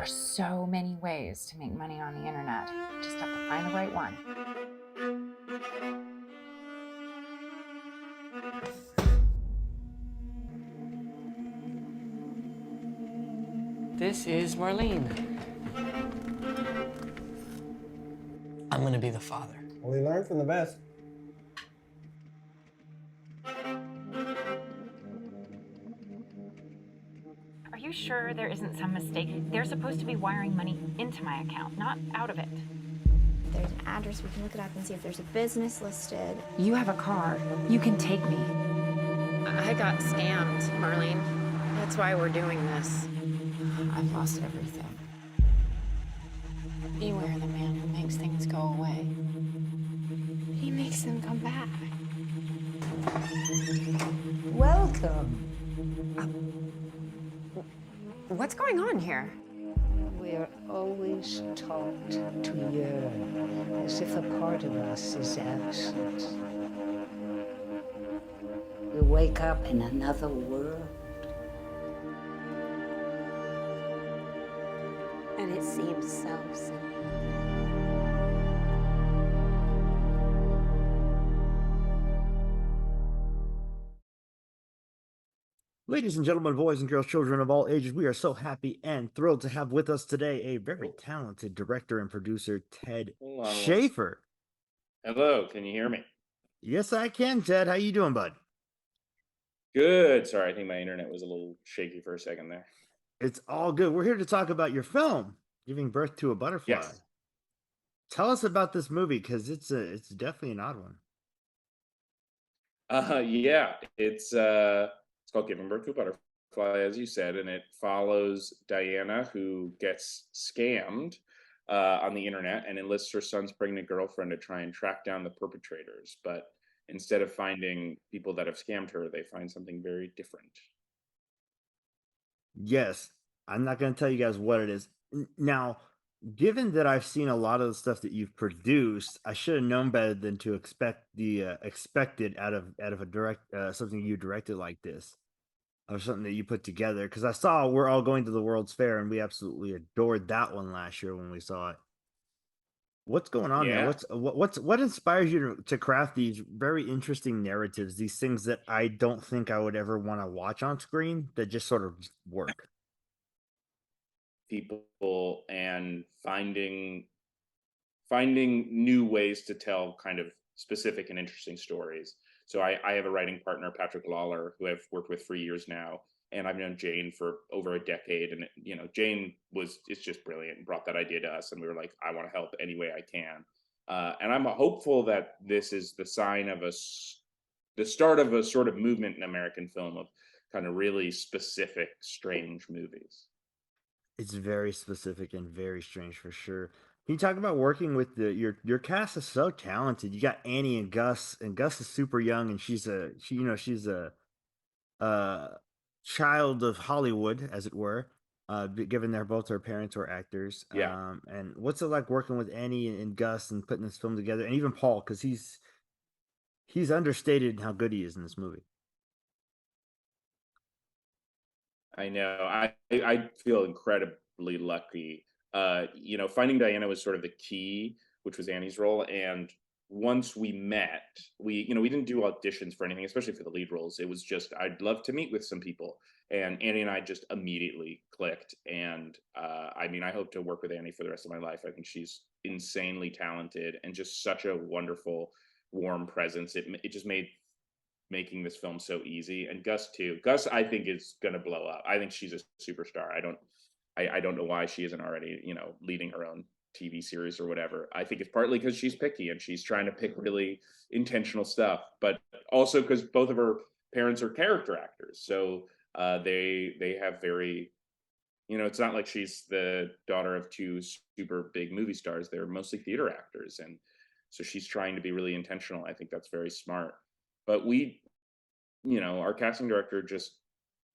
are so many ways to make money on the internet. You just have to find the right one. This is Marlene. I'm gonna be the father. Well, you learn from the best. Are you sure there isn't some mistake? They're supposed to be wiring money into my account, not out of it. There's an address, we can look it up and see if there's a business listed. You have a car. You can take me. I got scammed, Marlene. That's why we're doing this. I've lost everything. Beware the man who makes things go away. He makes them come back. Welcome. What's going on here? We're always taught to yearn, as if a part of us is absent. We wake up in another world. And it seems so simple. Ladies and gentlemen, boys and girls, children of all ages, we are so happy and thrilled to have with us today a very talented director and producer, Ted Hold on. Schaefer. Hello, can you hear me? Yes, I can, Ted. How you doing, bud? Good. Sorry, I think my internet was a little shaky for a second there. It's all good. We're here to talk about your film, Giving Birth to a Butterfly. Yes. Tell us about this movie, because it's definitely an odd one. Yeah, it's called Giving Birth to a Butterfly, as you said, and it follows Diana, who gets scammed on the internet and enlists her son's pregnant girlfriend to try and track down the perpetrators. But instead of finding people that have scammed her, they find something very different. Yes, I'm not going to tell you guys what it is. Now, given that I've seen a lot of the stuff that you've produced, I should have known better than to expect the expected out of a direct something you directed like this, or something that you put together. Because I saw We're All Going to the World's Fair, and we absolutely adored that one last year when we saw it. What's going on there? Yeah. What inspires you to craft these very interesting narratives? These things that I don't think I would ever want to watch on screen that just sort of work. People and finding new ways to tell kind of specific and interesting stories. So I have a writing partner, Patrick Lawler, who I've worked with for years now, and I've known Jane for over a decade. And Jane is just brilliant and brought that idea to us, and we were like, I want to help any way I can. And I'm hopeful that this is the sign of the start of a sort of movement in American film of kind of really specific, strange movies. It's very specific and very strange for sure. Can you talk about working with your cast is so talented. You got Annie and Gus is super young, and she's a uh child of Hollywood, as it were. Given they're both her parents were actors. Yeah. And what's it like working with Annie and Gus and putting this film together, and even Paul, because he's understated in how good he is in this movie. I know. I feel incredibly lucky. Finding Diana was sort of the key, which was Annie's role. And once we met, we didn't do auditions for anything, especially for the lead roles. It was just, I'd love to meet with some people. And Annie and I just immediately clicked. And I hope to work with Annie for the rest of my life. I think she's insanely talented and just such a wonderful, warm presence. It just made making this film so easy. And Gus too. Gus, I think, is gonna blow up. I think she's a superstar. I don't know why she isn't already, leading her own TV series or whatever. I think it's partly because she's picky and she's trying to pick really intentional stuff, but also because both of her parents are character actors. So they have very, it's not like she's the daughter of two super big movie stars. They're mostly theater actors. And so she's trying to be really intentional. I think that's very smart. But our casting director just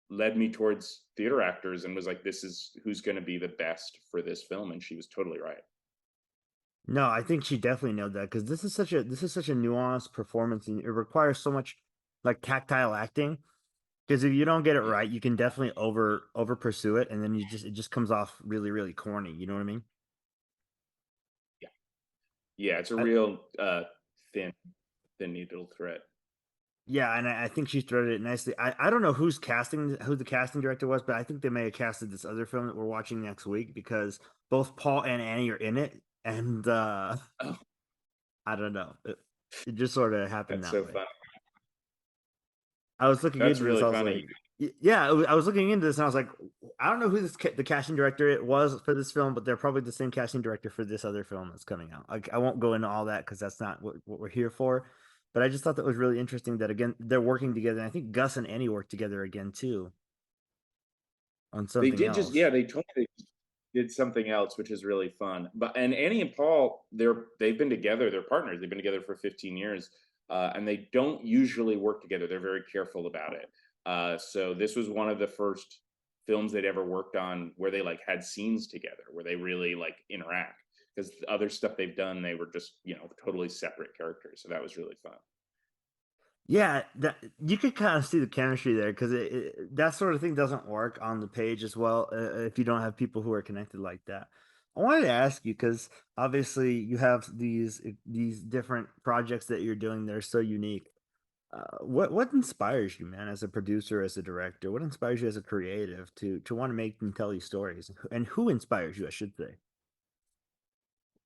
led me towards theater actors and was like, this is who's going to be the best for this film. And she was totally right. No, I think she definitely nailed that, because this is such a nuanced performance, and it requires so much like tactile acting. Because if you don't get it right, you can definitely over pursue it, and then it just comes off really really corny. You know what I mean? Yeah, it's a I, real thin thin needle thread. yeah, and I think she threaded it nicely. I don't know who the casting director was, but I think they may have casted this other film that we're watching next week because both Paul and Annie are in it, and Oh, I don't know. It just sort of happened that's that so way. funny. I was looking That's into this. really I was funny. like, yeah, I was looking into this, and I was like, I don't know who the casting director it was for this film, but they're probably the same casting director for this other film that's coming out. Like, I won't go into all that because that's not what we're here for. But I just thought that was really interesting that again they're working together. And I think Gus and Annie work together again too on They something did just else. yeah, they told me they did something else, which is really fun. But and Annie and Paul, they've been together, they're partners. They've been together for 15 years. And they don't usually work together. They're very careful about it. So this was one of the first films they'd ever worked on where they like had scenes together, where they really like interact. Because the other stuff they've done, they were just, totally separate characters. So that was really fun. Yeah, that you could kind of see the chemistry there because that sort of thing doesn't work on the page as well if you don't have people who are connected like that. I wanted to ask you because obviously you have these different projects that you're doing that are so unique. What inspires you, man, as a producer, as a director? What inspires you as a creative to want to make and tell these stories? And who inspires you, I should say?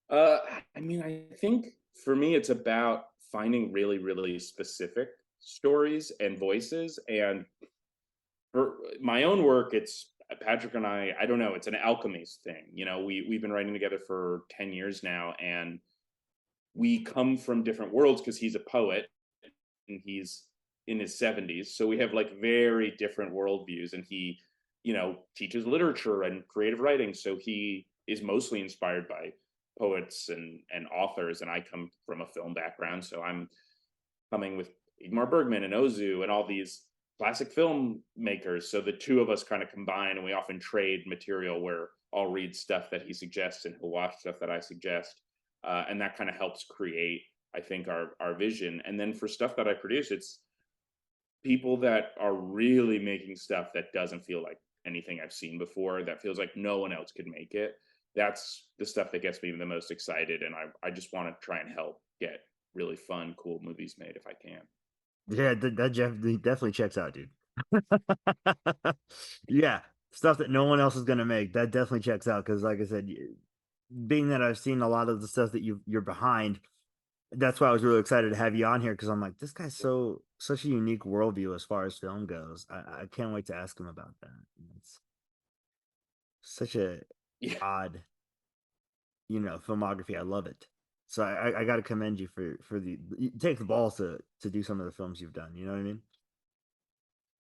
Uh, I mean, I think for me, it's about finding really, really specific stories and voices. And for my own work, it's Patrick and I don't know, it's an alchemy thing. We've been writing together for 10 years now, and we come from different worlds because he's a poet and he's in his 70s. So we have like very different worldviews, and he, teaches literature and creative writing. So he is mostly inspired by poets and authors, and I come from a film background. So I'm coming with Ingmar Bergman and Ozu and all these classic filmmakers. So the two of us kind of combine, and we often trade material where I'll read stuff that he suggests and he'll watch stuff that I suggest. And that kind of helps create, I think, our vision. And then for stuff that I produce, it's people that are really making stuff that doesn't feel like anything I've seen before, that feels like no one else could make it. That's the stuff that gets me the most excited. And I just want to try and help get really fun, cool movies made if I can. Yeah, that definitely checks out, dude. Yeah, stuff that no one else is gonna make. That definitely checks out because, like I said, being that I've seen a lot of the stuff that you're behind, that's why I was really excited to have you on here because I'm like, this guy's such a unique worldview as far as film goes. I can't wait to ask him about that. It's such a Yeah. odd, filmography. I love it. So I got to commend you for you take the balls to do some of the films you've done. You know what I mean?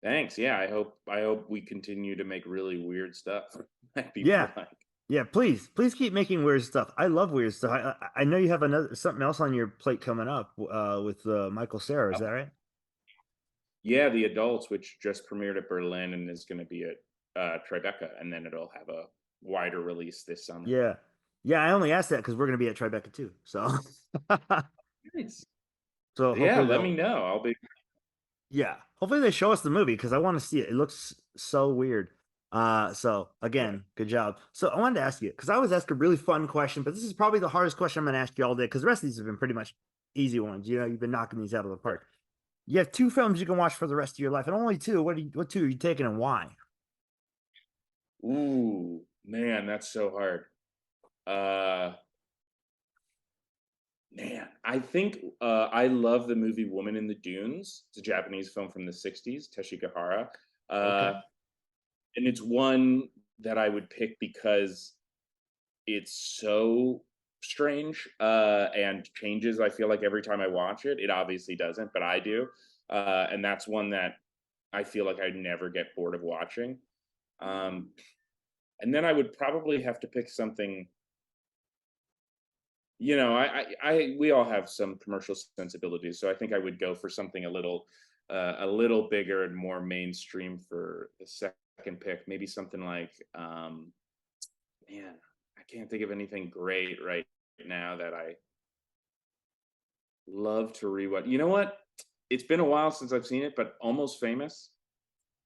Thanks. Yeah, I hope we continue to make really weird stuff that people Yeah, like. yeah. Please keep making weird stuff. I love weird stuff. I know you have something else on your plate coming up with Michael Cera. Is that right? Yeah, The Adults, which just premiered at Berlin and is going to be at Tribeca, and then it'll have a wider release this summer. Yeah, yeah. I only asked that because we're gonna be at Tribeca too. So, Nice. so Yeah, hopefully let me know. I'll be. yeah, hopefully they show us the movie because I want to see it. It looks so weird. So Yeah. again, good job. So I wanted to ask you because I always ask a really fun question, but this is probably the hardest question I'm gonna ask you all day because the rest of these have been pretty much easy ones. You've been knocking these out of the park. You have two films you can watch for the rest of your life, and only two. What two are you taking and why? Ooh, man, that's so hard. Uh, Man, I think I love the movie Woman in the Dunes. It's a Japanese film from the 60s, Teshi Gahara. Okay. Uh, and it's one that I would pick because it's so strange and changes, I feel like, every time I watch it. It obviously doesn't, but I do. And that's one that I feel like I'd never get bored of watching. Um, and then I would probably have to pick something. We all have some commercial sensibilities, so I think I would go for something a little bigger and more mainstream for the second pick. Maybe something like, man, I can't think of anything great right now that I love to rewatch. You know what? It's been a while since I've seen it, but Almost Famous.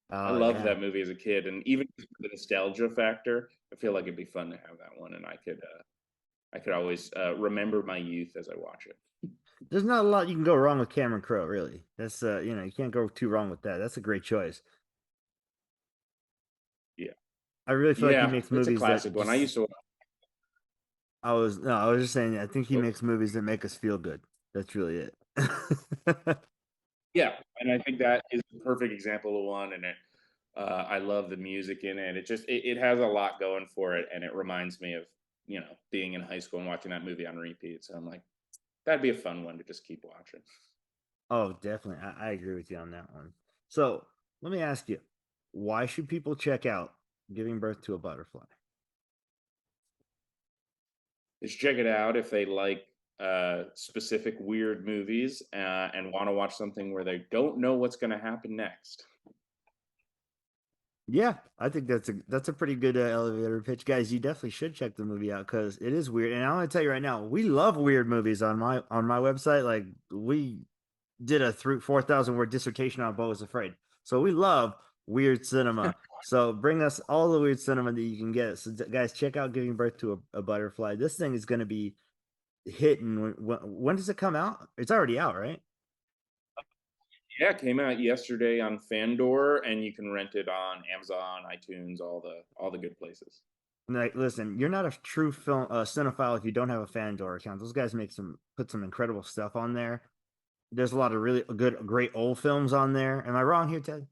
I Oh loved yeah. that movie as a kid, and even just the nostalgia factor, I feel like it'd be fun to have that one, and I could always remember my youth as I watch it. There's not a lot you can go wrong with Cameron Crowe, really. That's you can't go too wrong with that. That's a great choice. Yeah, I really feel like he yeah, makes it's a movies that classic one. I just used to. I was just saying I think he Oh, makes movies that make us feel good. That's really it. yeah, and I think that is the perfect example of one, and I love the music in it. It has a lot going for it, and it reminds me of being in high school and watching that movie on repeat. So I'm like, that'd be a fun one to just keep watching. Oh, definitely. I agree with you on that one. So let me ask you, why should people check out Giving Birth to a Butterfly? Just check it out if they like specific weird movies and want to watch something where they don't know what's going to happen next. Yeah, I think that's a pretty good elevator pitch, guys. You definitely should check the movie out because it is weird. And I'm gonna tell you right now, we love weird movies on my website. Like we did a 4,000 word dissertation on Beau is Afraid, so we love weird cinema. So bring us all the weird cinema that you can get. So guys, check out Giving Birth to a Butterfly. This thing is gonna be hitting. When does it come out? It's already out, right? Yeah, it came out yesterday on Fandor, and you can rent it on Amazon, iTunes, all the good places. Like, listen, you're not a true film cinephile if you don't have a Fandor account. Those guys put some incredible stuff on there. There's a lot of really great old films on there. Am I wrong here, Ted?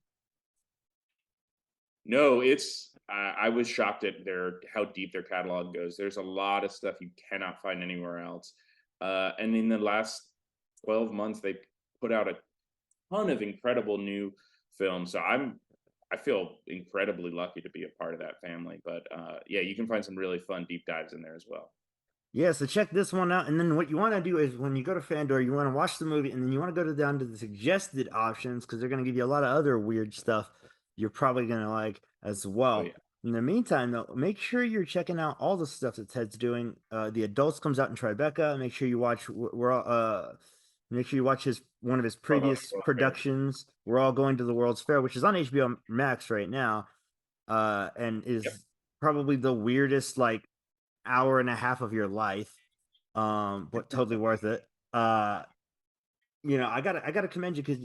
No, it's I was shocked at how deep their catalog goes. There's a lot of stuff you cannot find anywhere else. And in the last 12 months, they put out a ton of incredible new films. So I feel incredibly lucky to be a part of that family. But yeah, you can find some really fun deep dives in there as well. Yeah, so check this one out. And then what you want to do is when you go to Fandor, you want to watch the movie, and then you want to go down to the suggested options because they're going to give you a lot of other weird stuff you're probably going to like as Oh well. yeah. In the meantime, though, make sure you're checking out all the stuff that Ted's doing. The Adults comes out in Tribeca. Make sure you watch. Make sure you watch one of his previous World's Fair. productions. We're all going to the World's Fair, which is on HBO Max right now, and is Yep. probably the weirdest hour and a half of your life, but totally worth it. I gotta commend you because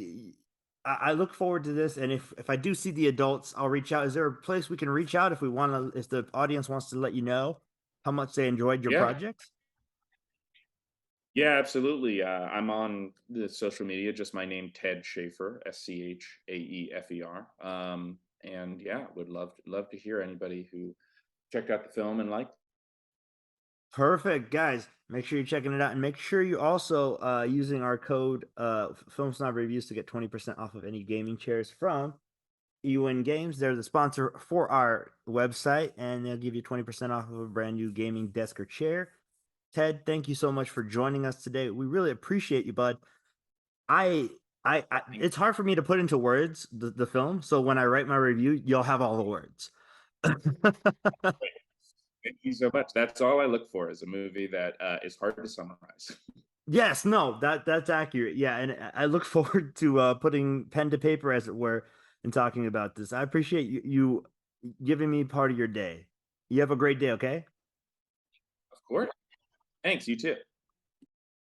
I look forward to this, and if I do see the Adults, I'll reach out. Is there a place we can reach out if if the audience wants to let you know how much they enjoyed your Yeah. project? Yeah, absolutely. I'm on the social media, just my name, Ted Schaefer, SCHAEFER. And yeah, would love to hear anybody who checked out the film and liked. Perfect, guys. Make sure you're checking it out, and make sure you also using our code Film Snob Reviews to get 20% off of any gaming chairs from EWin Games. They're the sponsor for our website, and they'll give you 20% off of a brand new gaming desk or chair. Ted, thank you so much for joining us today. We really appreciate you, bud. It's hard for me to put into words the film, so when I write my review, you'll have all the words. Thank you so much. That's all I look for is a movie that is hard to summarize. Yes, no, that's accurate. Yeah, and I look forward to putting pen to paper, as it were, and talking about this. I appreciate you giving me part of your day. You have a great day, okay? Of course. Thanks, you too.